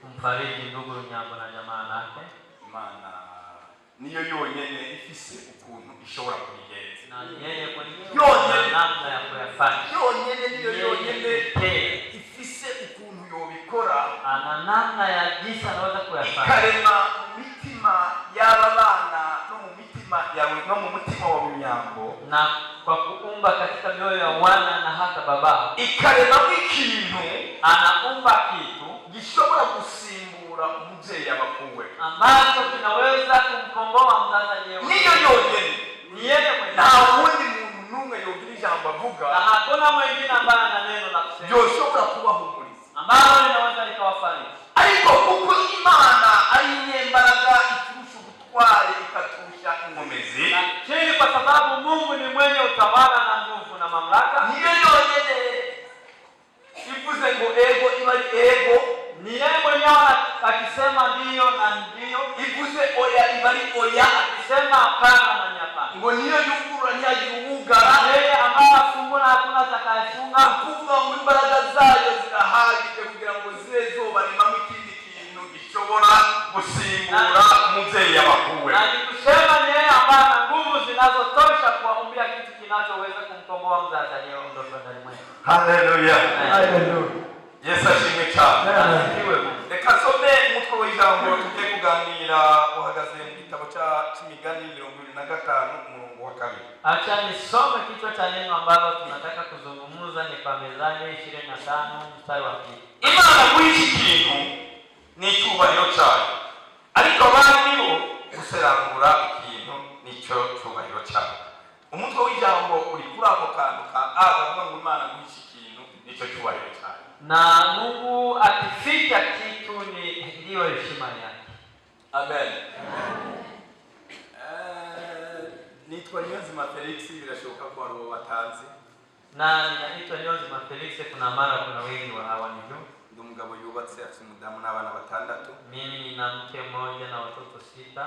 Mfariji ndugu Nyambo na jamaa lake. Imana niyo yonyene ifise ukuntu ishobora kubigenza. Na yeye mwenyewe namna ya kuyafanya. Yonyene ifise ukuntu yobikora. Ana namna ya jinsi anaweza kuyafanya. Ikarema mitima y'abana no mu mitima yawe no mu mutima wa Nyambo. Na kwa kuumba katika mioyo ya wana na hata baba. Ikarema ikintu, anaumba kitu gishobora gusimbura umuvyeyi abakuwe, ambacho kinaweza kumkomboa mzazi yeye. Niyo yonyene. Ni yeye mwenyewe. Na wundi muntu numwe yogira ijambo avuga. Na hakuna mwingine ambaye ana neno la kusema. Yoshobora kubahumuriza. Ambalo linaweza likawafariji. Ariko kuko Imana ari nyembaraga iturusha ubutware ikaturusha ingomezi. Lakini kwa sababu Mungu ni mwenye utawala na nguvu na mamlaka. Niyo yonyene ivuze ngo ego ibari ego. Ni yeye mwenyewe akisema ndio na ndio. Ivuze oya ibari oya. Akisema hapana na ni hapana. Ngo niyo yugurura ntiyagirugara. Yeye ambaye afungura hakuna atakayefunga. Kuvuga ngo imbaraga zayo zirahagije kugira ngo zibe zobaremamo ikindi kintu gishobora gusimbura umuvyeyi abakuwe. Na nikusema ni yeye ambaye ana nguvu zinazotosha kuumbia kitu kinachoweza kumkomboa mzazi aliyeondoka ndani mwake. Haleluya. Haleluya. Yesu ashimwe cyane. Asifiwe. Reka some umutwe w'ijambo tugiye kuganira uhagaze mu gitabo cy'Imigani 25 umurongo wa 2. Acha nisome kichwa cha neno ambalo tunataka kuzungumza ni kwa Mezali 25 mstari wa 2. Imana muri iki kintu ni cyubahiro cyayo, ariko abandi bo guserangura ikintu nicyo cyubahiro cyayo. Umutwe w'ijambo uri kuri ako kantu ka avuga ngo Imana muri iki kintu nicyo cyubahiro cyayo. Na Mungu akificha kitu ni ndio heshima yake. Amen. Nitwa Nyonzima Felix, birashoboka ko ari uwo batanzi. Na ninaitwa Nyonzima Felix, kuna mara kuna wengi wa hawanijua. Ndi umugabo yubatse afite umudamu n'abana 6. Mimi nina mke mmoja na watoto 6.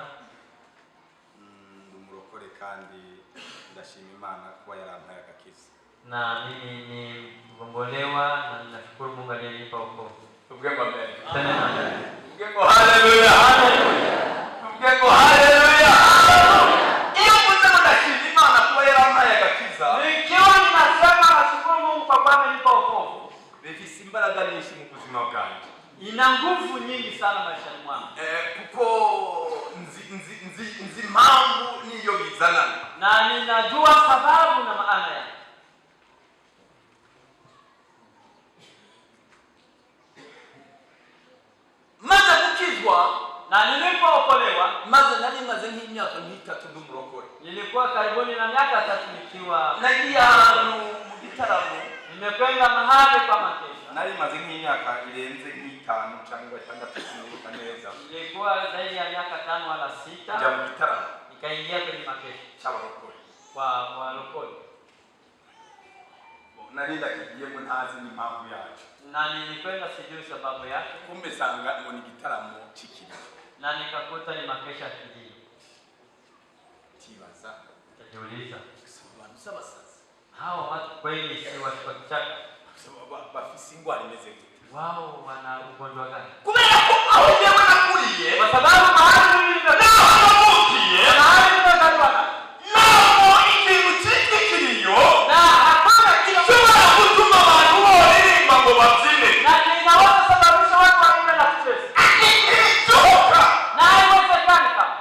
Ndi umurokore kandi ndashima Imana kuba yarampaye agakiza. Na mimi ni mgombolewa na ninashukuru Mungu aliyenipa wokovu. Tubwemo amen. Amen. Tubwemo haleluya. Haleluya. Tubwemo haleluya. Iyo mutego ndashima Imana kuba yarampaye agakiza. Nikiwa ninasema nashukuru Mungu kwa kuwa amenipa wokovu. Bifise imbaraga nyinshi mu buzima bwanjye. Ina nguvu nyingi sana maishani mwangu. Kuko nzi impamvu niyo bizana. Na ninajua sababu na maana yake. Maze gukizwa na nilipookolewa, nari maze nk'imyaka 3 ndi umurokore. Nilikuwa karibuni na miaka 3 nikiwa nagiye ahantu mu gitaramo. Nimekwenda mahali kwa makesha. Nari maze nk'imyaka irenze 5 cyangwa 6 neza. Nilikuwa zaidi ya miaka 5 wala 6. Nja mu gitaramo. Nikaingia kwenye makesha cy'abarokore. Kwa warokore. Nari ndakigiye mu ntazi n'impamvu yacu. Na nilikwenda sijui sababu yake. Kumbe sanga ngo ni gitaramo cikiri. Na nikakuta ni makesha kijiji. Tibaza. Tajiuliza. Abantu sabasaza. Hao watu kweli si watu wa kichaka. Bafise ingwara imeze gute? Wao wana ugonjwa gani? Kubera ko aho yewe nakuriye. Kwa sababu mahali nilipokuwa mahali nilipozaliwa. Namo ikintu cy'ikiriyo. Na hakuna kitu cyobora gutuma abantu boririmba ngo babyine. Na kinaweza sababisha watu waimbe na kucheza. Choka. Na haiwezekani kama.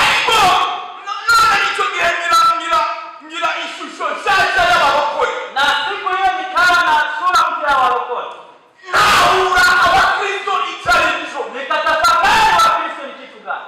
Ariko none nicyo gihe ngira ishusho nshya y'abarokore. Na siku hiyo nikawa na sura mpya ya warokore. Nahura abakristo icyarizo. Nikatafakari Wakristo ni kitu gani?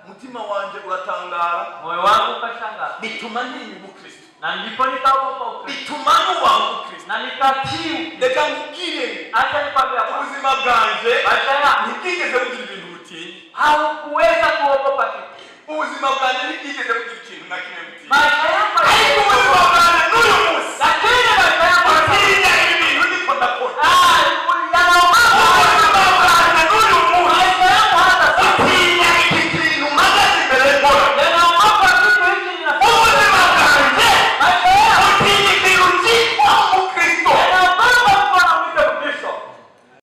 mutima wanje uratangara, moyo wangu ukashangaa, bituma ntinya Umukristo, na ndipo nikaogopa Ukristo, bituma nubaha Umukristo. na nikatii. Reka nkubwire, Acha nikwambie hapa, ubuzima bwanje maisha yangu ntibwigeze bugira ibintu butinya. haukuweza kuogopa kitu. Ubuzima bwanje ntibwigeze bugira ikintu na kimwe butinya. Maisha